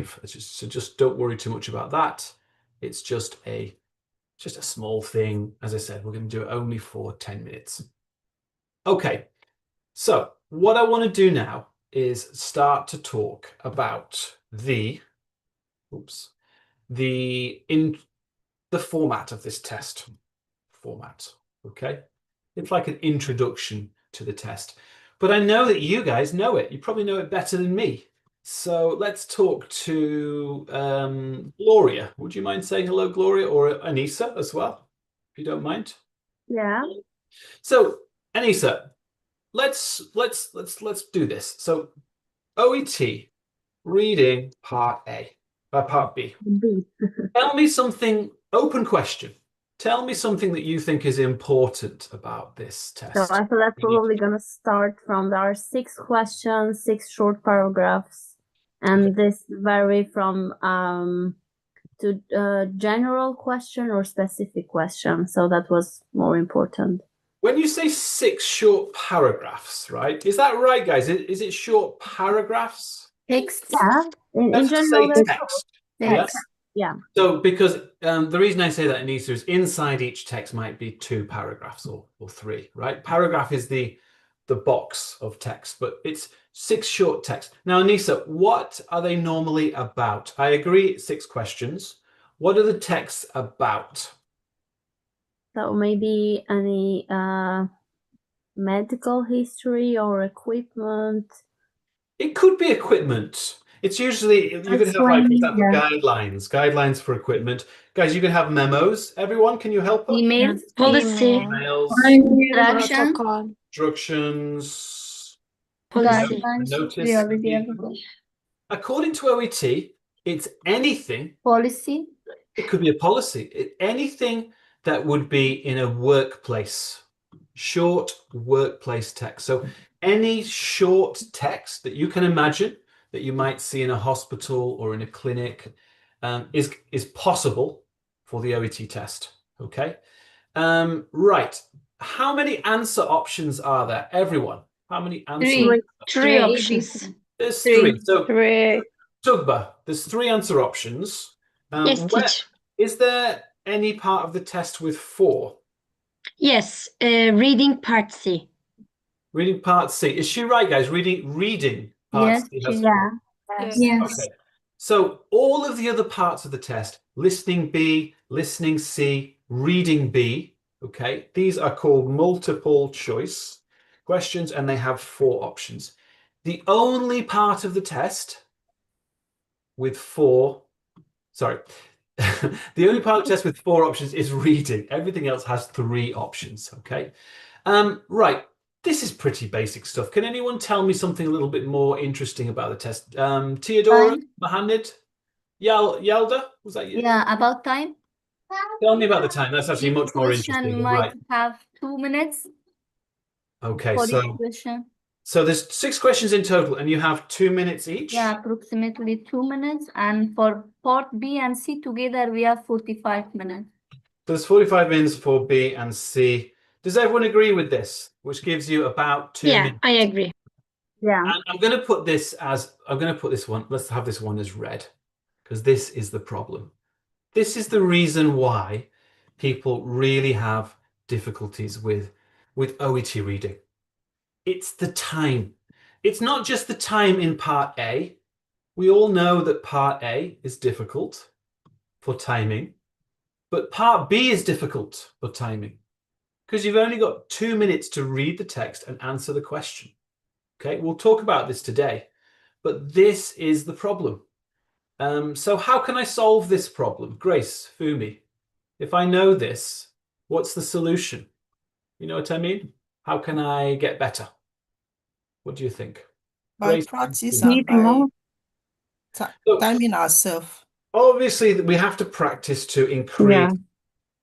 5. So just don't worry too much about that. It's just a small thing. As I said, we're going to do it only for 10 minutes. Okay, so what I want to do now is start to talk about the format of this test. Okay? It's like an introduction to the test. But I know that you guys know it. You probably know it better than me. So let's talk to Gloria. Would you mind saying hello, Gloria, or Anissa as well, if you don't mind? Yeah. So Anissa, let's do this. So OET reading part B. Tell me something, open question. Tell me something that you think is important about this test. So I feel like probably gonna start from there are 6 questions, 6 short paragraphs, and this vary from to general question or specific question. So that was more important. When you say 6 short paragraphs, right? Is that right, guys? Is it short paragraphs? Text. Yeah. In say general, text. text. Yeah. So because the reason I say that, Anissa, is inside each text might be 2 paragraphs or 3, right? Paragraph is the box of text, but it's 6 short text. Now, Anissa, what are they normally about? I agree, 6 questions. What are the texts about? So maybe any medical history or equipment. It could be equipment. It's usually, you could have, like, for example, guidelines for equipment. Guys, you can have memos. Everyone, can you help us? Emails. Policy. Emails, instructions, Policy. notice. According to OET, it's anything. Policy. It could be a policy. Anything that would be in a workplace, short workplace text. So any short text that you can imagine that you might see in a hospital or in a clinic is possible for the OET test. Okay. Right. How many answer options are there? Everyone. How many answers? 3 options. There's 3. So 3. Tugba, there's 3 answer options. Yes, teach. Is there any part of the test with 4? Yes, reading part C. Reading part C. Is she right, guys? Reading part C has 4. Yes. Okay. So all of the other parts of the test, listening B, listening C, reading B, okay, these are called multiple choice questions and they have 4 options. The only part of the test with 4, the only part of the test with 4 options is reading. Everything else has 3 options, okay? Right, this is pretty basic stuff. Can anyone tell me something a little bit more interesting about the test? Theodora, Mohammed, Yalda, was that you? Yeah, about time. Tell me about the time. That's actually much more interesting. Might have 2 minutes. Okay, for each question. So there's 6 questions in total, and you have 2 minutes each? Yeah, approximately 2 minutes. And for part B and C together, we have 45 minutes. So there's 45 minutes for B and C. Does everyone agree with this? Which gives you about 2 minutes. Yeah, I agree. Yeah. And I'm going to put this one, let's have this one as red, because this is the problem. This is the reason why people really have difficulties with OET reading. It's the time. It's not just the time in part A. We all know that part A is difficult for timing, but part B is difficult for timing because you've only got 2 minutes to read the text and answer the question. Okay, we'll talk about this today, but this is the problem. So how can I solve this problem? Grace, Fumi, if I know this, what's the solution? You know what I mean? How can I get better? What do you think? By Grace, practice and by timing ourselves. Obviously, we have to practice to increase. Yeah.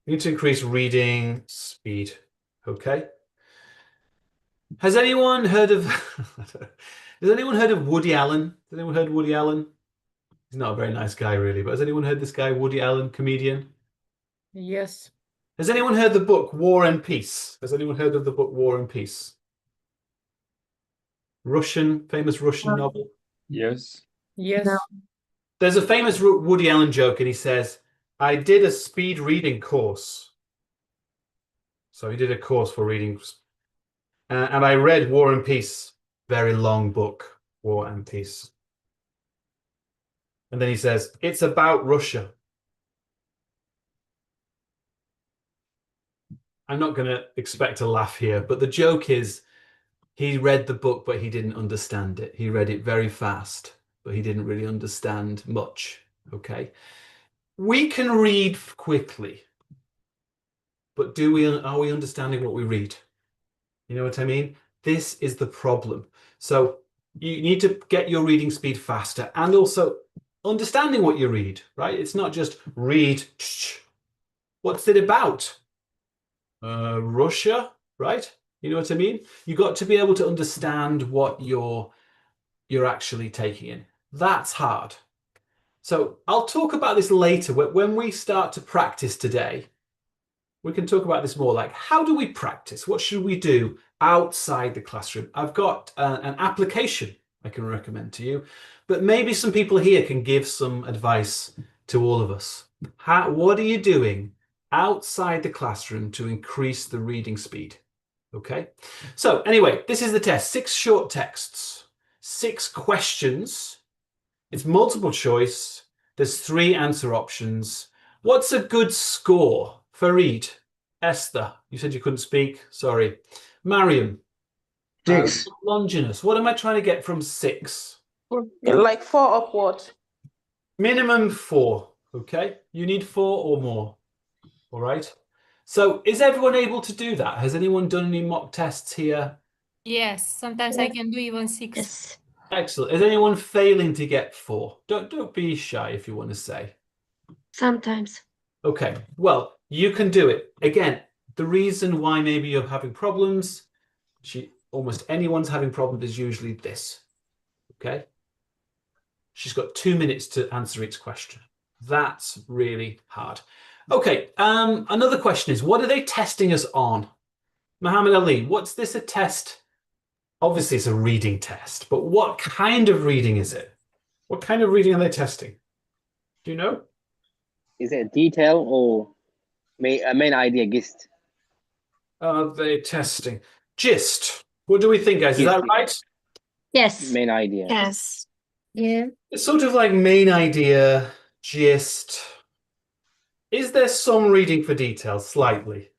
We need to increase reading speed. Okay. Has anyone heard of? Has anyone heard of Woody Allen? Has anyone heard of Woody Allen? He's not a very nice guy, really. But has anyone heard this guy, Woody Allen, comedian? Yes. Has anyone heard the book War and Peace? Has anyone heard of the book War and Peace? Famous Russian novel? Yes. Yes. No. There's a famous Woody Allen joke, and he says, I did a speed reading course. So he did a course for reading. And I read War and Peace, very long book, War and Peace. And then he says, it's about Russia. I'm not going to expect a laugh here, but the joke is he read the book, but he didn't understand it. He read it very fast, but he didn't really understand much. Okay. We can read quickly, but are we understanding what we read? You know what I mean? This is the problem. So you need to get your reading speed faster and also understanding what you read, right? It's not just read. What's it about? Russia, right? You know what I mean? You got to be able to understand what you're actually taking in. That's hard. So I'll talk about this later. When we start to practice today, we can talk about this more, like how do we practice? What should we do outside the classroom? I've got an application I can recommend to you, but maybe some people here can give some advice to all of us. What are you doing outside the classroom to increase the reading speed? Okay, so anyway, this is the test. 6 short texts, 6 questions. It's multiple choice. There's 3 answer options. What's a good score? Farid, Esther, you said you couldn't speak. Sorry. Mariam. 6. Longinus, what am I trying to get from 6? Like 4 upwards. Minimum 4. Okay, you need 4 or more. All right. So is everyone able to do that? Has anyone done any mock tests here? Yes, sometimes I can do even 6. Yes. Excellent. Is anyone failing to get 4? Don't be shy if you want to say. Sometimes. Okay, well, you can do it. Again, the reason why maybe you're having problems, almost anyone's having problems, is usually this. Okay? She's got 2 minutes to answer each question. That's really hard. Okay, another question is, what are they testing us on? Muhammad Ali, what's this a test? Obviously, it's a reading test, but what kind of reading is it? What kind of reading are they testing? Do you know? Is it detail or main idea gist? They're testing. Gist. What do we think, guys? Is that right? Yes. Main idea. Yes. Yeah. It's sort of like main idea, gist. Is there some reading for detail? Slightly.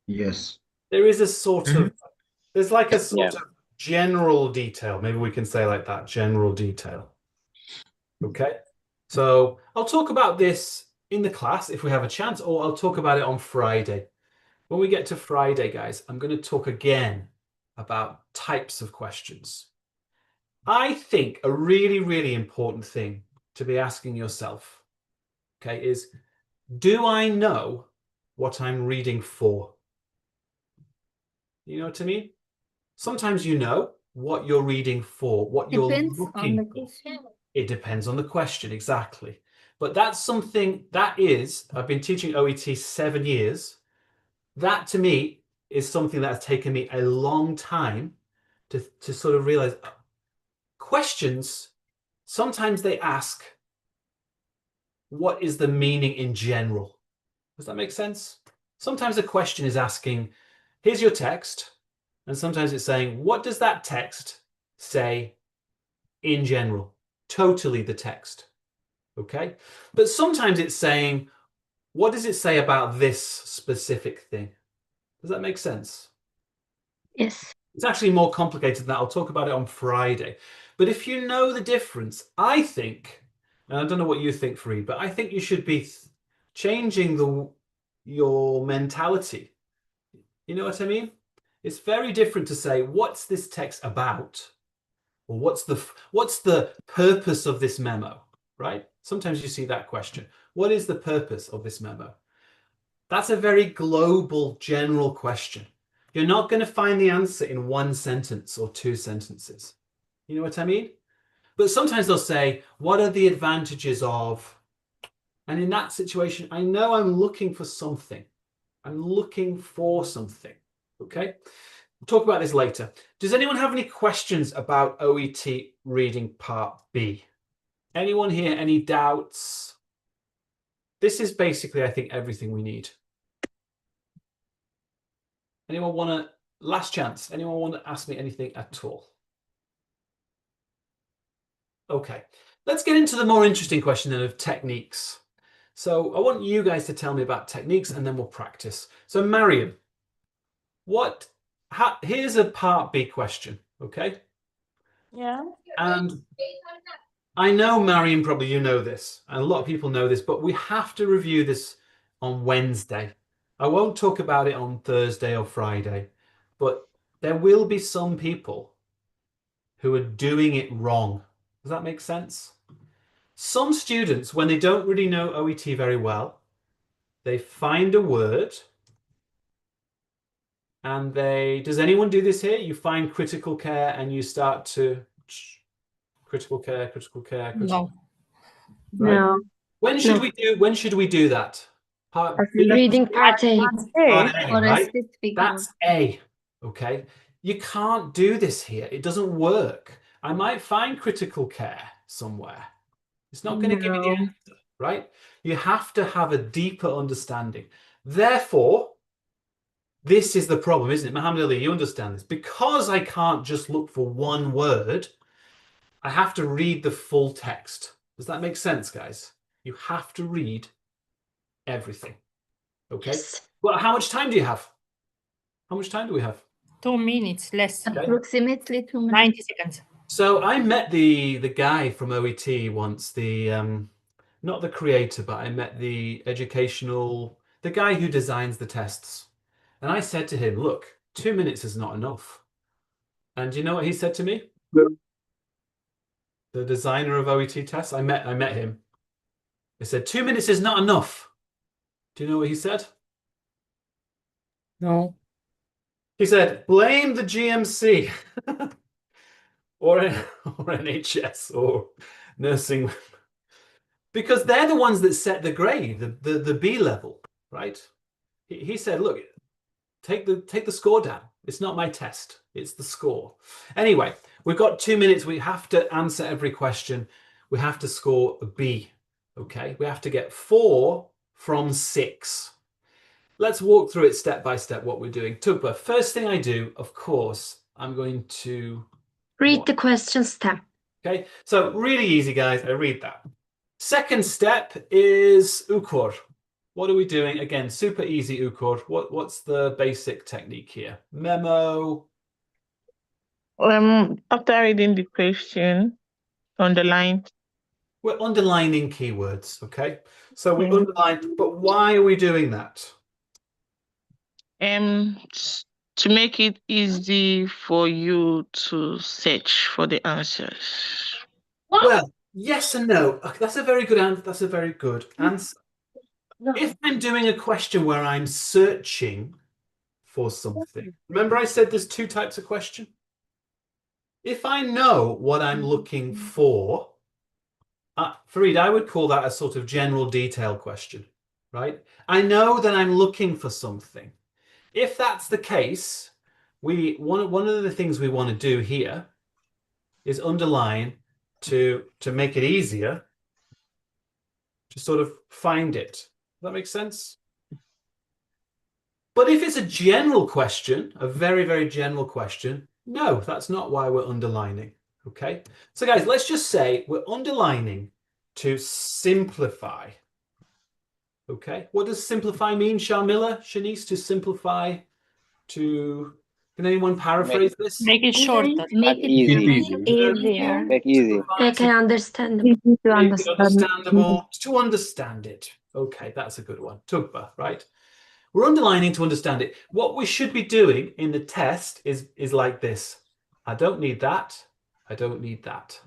Yes. There is a sort of, there's like a sort Yeah. of general detail. Maybe we can say like that, general detail. Okay. So I'll talk about this in the class if we have a chance, or I'll talk about it on Friday. When we get to Friday, guys, I'm going to talk again about types of questions. I think a really, really important thing to be asking yourself, okay, is do I know what I'm reading for? You know what I mean? Sometimes you know what you're reading for, what you're looking for. It depends on the question, exactly. But that's something I've been teaching OET 7 years. That to me is something that has taken me a long time to sort of realize. Questions, sometimes they ask, what is the meaning in general? Does that make sense? Sometimes a question is asking, here's your text, and sometimes it's saying, what does that text say in general? Totally the text, okay? But sometimes it's saying, what does it say about this specific thing? Does that make sense? Yes. It's actually more complicated than that. I'll talk about it on Friday. But if you know the difference, I think, and I don't know what you think, Fareed, but I think you should be changing your mentality. You know what I mean? It's very different to say, what's this text about? Or what's the purpose of this memo, right? Sometimes you see that question. What is the purpose of this memo? That's a very global, general question. You're not going to find the answer in 1 sentence or 2 sentences. You know what I mean? But sometimes they'll say, what are the advantages of? And in that situation, I know I'm looking for something. I'm looking for something. Okay? We'll talk about this later. Does anyone have any questions about OET reading part B? Anyone here, any doubts? This is basically, I think, everything we need. Anyone want to, last chance, anyone want to ask me anything at all? Okay, let's get into the more interesting question then of techniques. So I want you guys to tell me about techniques and then we'll practice. So Mariam, here's a part B question, okay? Yeah. And I know, Mariam, probably you know this, and a lot of people know this, but we have to review this on Wednesday. I won't talk about it on Thursday or Friday, but there will be some people who are doing it wrong. Does that make sense? Some students, when they don't really know OET very well, they find a word and does anyone do this here? You find critical care and you start to critical care. No. Right? No. When should we do that? Part B, Reading part A. part A, For a right? specific That's A, okay? You can't do this here. It doesn't work. I might find critical care somewhere. It's not going to give you the No. answer, right? You have to have a deeper understanding. Therefore, this is the problem, isn't it? Mohammed Ali, you understand this. Because I can't just look for one word, I have to read the full text. Does that make sense, guys? You have to read everything. Okay. Yes. Well, how much time do you have? How much time do we have? 2 minutes, less. Okay. Approximately 2 minutes. 90 seconds. So I met the guy from OET once, not the creator, but I met the guy who designs the tests. And I said to him, look, 2 minutes is not enough. And do you know what he said to me? The designer of OET tests, I met him. He said, 2 minutes is not enough. Do you know what he said? No. He said, blame the GMC or NHS or nursing, because they're the ones that set the grade, the B level, right? He said, look, take the score down. It's not my test, it's the score. Anyway, we've got 2 minutes. We have to answer every question. We have to score a B, okay? We have to get 4 from 6. Let's walk through it step by step what we're doing. Tugba, first thing I do, of course, I'm going to Read the question step. Okay, so really easy, guys. I read that. Second step is ukor. What are we doing? Again, super easy ukor. What's the basic technique here? Memo. After reading the question, underline. We're underlining keywords, okay? So we underline, but why are we doing that? To make it easy for you to search for the answers. Well, yes and no. Okay, that's a very good answer. That's a very good answer. If I'm doing a question where I'm searching for something, remember I said there's 2 types of question? If I know what I'm looking for, Fareed, I would call that a sort of general detail question, right? I know that I'm looking for something. If that's the case, one of the things we want to do here is underline to make it easier to sort of find it. Does that make sense? But if it's a general question, a very, very general question, no, that's not why we're underlining. Okay, so guys, let's just say we're underlining to simplify. Okay, what does simplify mean, Sharmila, Shanice? To simplify, can anyone paraphrase this? Make it shorter. Make it easy. easier. Make easy. Make it understandable. Easy to Make it understand. understandable, to understand it. Okay, that's a good one. Tugba, right? We're underlining to understand it. What we should be doing in the test is like this. I don't need that. I don't need that.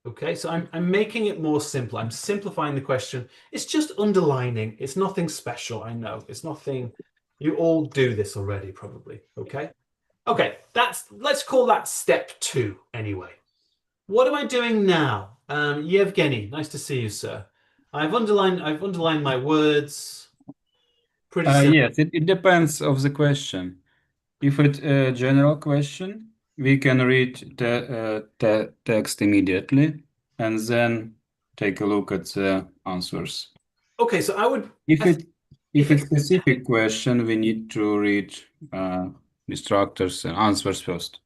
Okay, so I'm making it more simple. I'm simplifying the question. It's just underlining. It's nothing special. I know it's nothing. You all do this already, probably. Okay. Okay, let's call that step 2 anyway. What am I doing now? Yevgeny, nice to see you, sir. I've underlined my words. Pretty simple. Yes, it depends of the question. If it's a general question, we can read the text immediately. and then take a look at the answers. Okay, so I would If I it think if it's specific question, we need to read instructors and answers first.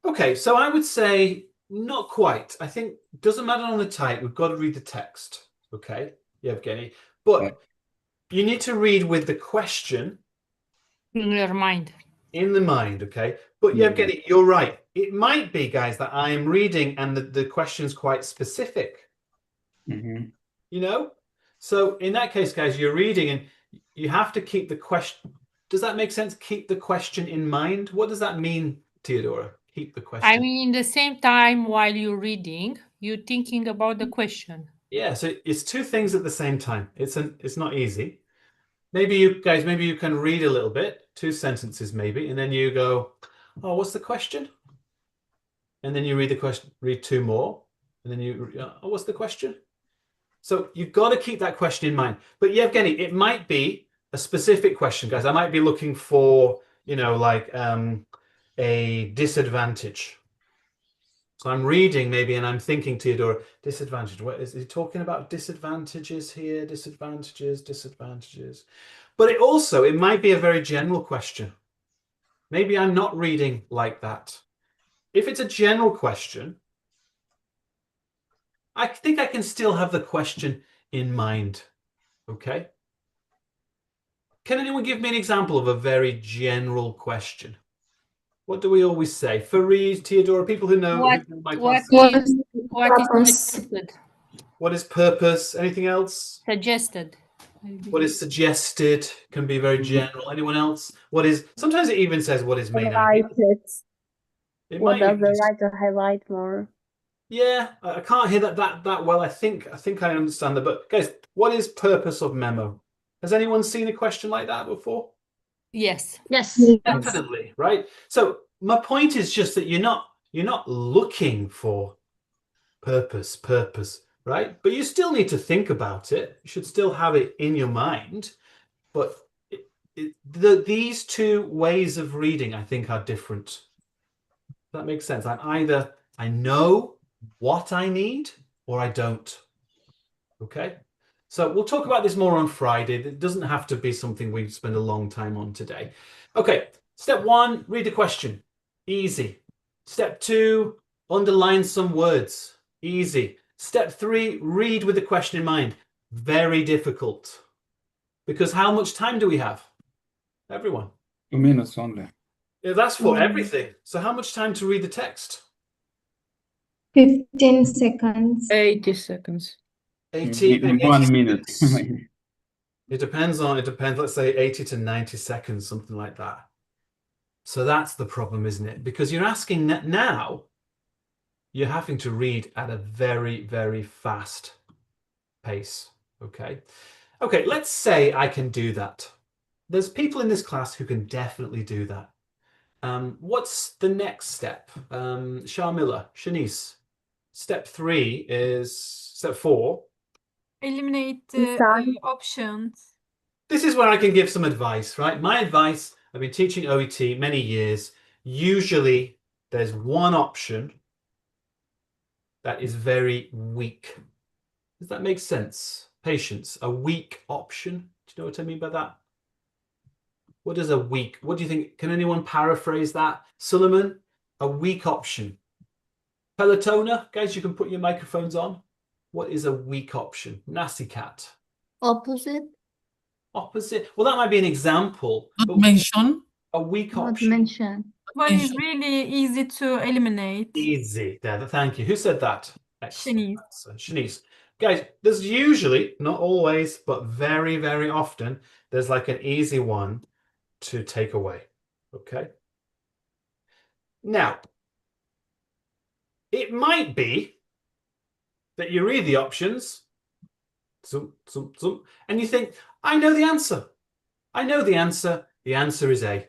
okay, so I would say not quite. I think it doesn't matter on the type, we've got to read the text. Okay, Yevgeny. But you need to read with the question In your mind. in the mind, okay? But Yevgeny, you're right. It might be, guys, that I am reading and the question's quite specific. Mhm. You know? So in that case, guys, you're reading and you have to keep the question. Does that make sense? Keep the question in mind. What does that mean, Theodora? Keep the question. I mean, in the same time while you're reading, you're thinking about the question. Yeah, so it's two things at the same time. It's not easy. Maybe you guys, maybe you can read a little bit, 2 sentences maybe, and then you go, oh, what's the question? And then you read the question, read 2 more, and then you, oh, what's the question? So you've got to keep that question in mind. But Yevgeny, it might be a specific question, guys. I might be looking for, you know, like a disadvantage. So I'm reading maybe, and I'm thinking, Theodora, disadvantage. What is he talking about? Disadvantages here, disadvantages, disadvantages. But it might be a very general question. Maybe I'm not reading like that. If it's a general question, I think I can still have the question in mind. Okay. Can anyone give me an example of a very general question? What do we always say? Fareed, Theodora, people who know my class. What is suggested? What is purpose? Anything else? Suggested. What is suggested can be very general. Anyone else? What is, sometimes it even says what is main idea. What does the writer highlight more? Yeah, I can't hear that well. I think I understand that. But guys, what is purpose of memo? Has anyone seen a question like that before? Yes. Yes. Definitely, right? So my point is just that you're not looking for purpose, right? But you still need to think about it. You should still have it in your mind. But these 2 ways of reading, I think, are different. That makes sense. I know what I need or I don't. Okay. So we'll talk about this more on Friday. It doesn't have to be something we spend a long time on today. Okay. Step 1, read the question. Easy. Step 2, underline some words. Easy. Step 3, read with the question in mind. Very difficult. Because how much time do we have? Everyone. 2 minutes only. Yeah, that's for everything. So how much time to read the text? 15 seconds. 80 seconds. 80, In 1 minute. It depends. Let's say 80 to 90 seconds, something like that. So that's the problem, isn't it? Because you're asking now, you're having to read at a very, very fast pace. Okay. Okay, let's say I can do that. There's people in this class who can definitely do that. What's the next step? Sharmila, Shanice. Step 3 is step 4. Eliminate options. This is where I can give some advice, right? My advice, I've been teaching OET many years. Usually there's one option that is very weak. Does that make sense? Patience, a weak option. Do you know what I mean by that? What is a weak? What do you think? Can anyone paraphrase that? Suleiman, a weak option. Pelotona, guys, you can put your microphones on. What is a weak option? Nasikat. Opposite. Opposite. Well, that might be an example. Not mention. A weak Not option. mention. One is really easy to eliminate. Easy. There, thank you. Who said that? Shanice. Shanice. Guys, there's usually, not always, but very, very often, there's like an easy one to take away. Okay. Now, it might be that you read the options, and you think, I know the answer. I know the answer. The answer is A.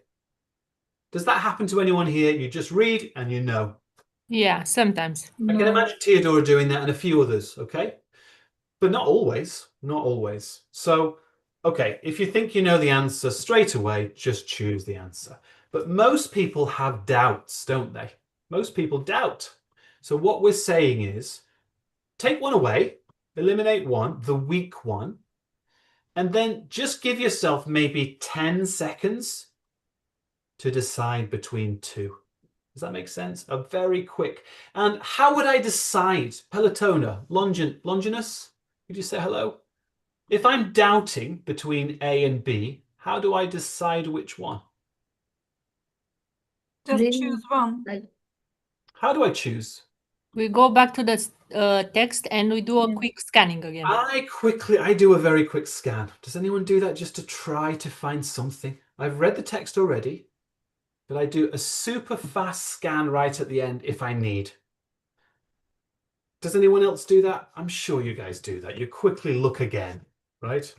Does that happen to anyone here? You just read and you know. Yeah, sometimes. I can imagine Theodora doing that and a few others, okay? But not always, not always. So, okay, if you think you know the answer straight away, just choose the answer. But most people have doubts, don't they? Most people doubt. So what we're saying is, take one away, eliminate one, the weak one, and then just give yourself maybe 10 seconds to decide between two. Does that make sense? A very quick. And how would I decide? Pelotona, Longinus, would you say hello? If I'm doubting between A and B, how do I decide which one? Just choose one. How do I choose? We go back to the text and we do a quick scanning again. I do a very quick scan. Does anyone do that just to try to find something? I've read the text already, but I do a super fast scan right at the end if I need. Does anyone else do that? I'm sure you guys do that. You quickly look again, right?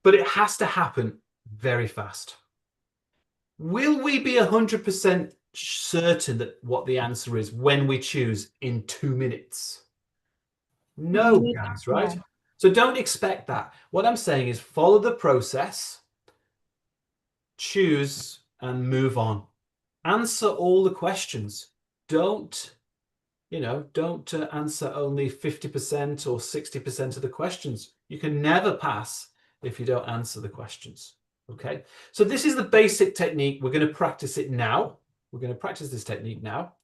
But it has to happen very fast. Will we be 100% certain that what the answer is when we choose in 2 minutes? No, guys, right? No. So don't expect that. What I'm saying is follow the process, choose and move on. Answer all the questions. Don't answer only 50% or 60% of the questions. You can never pass if you don't answer the questions. Okay, so this is the basic technique. We're going to practice it now. We're going to practice this technique now.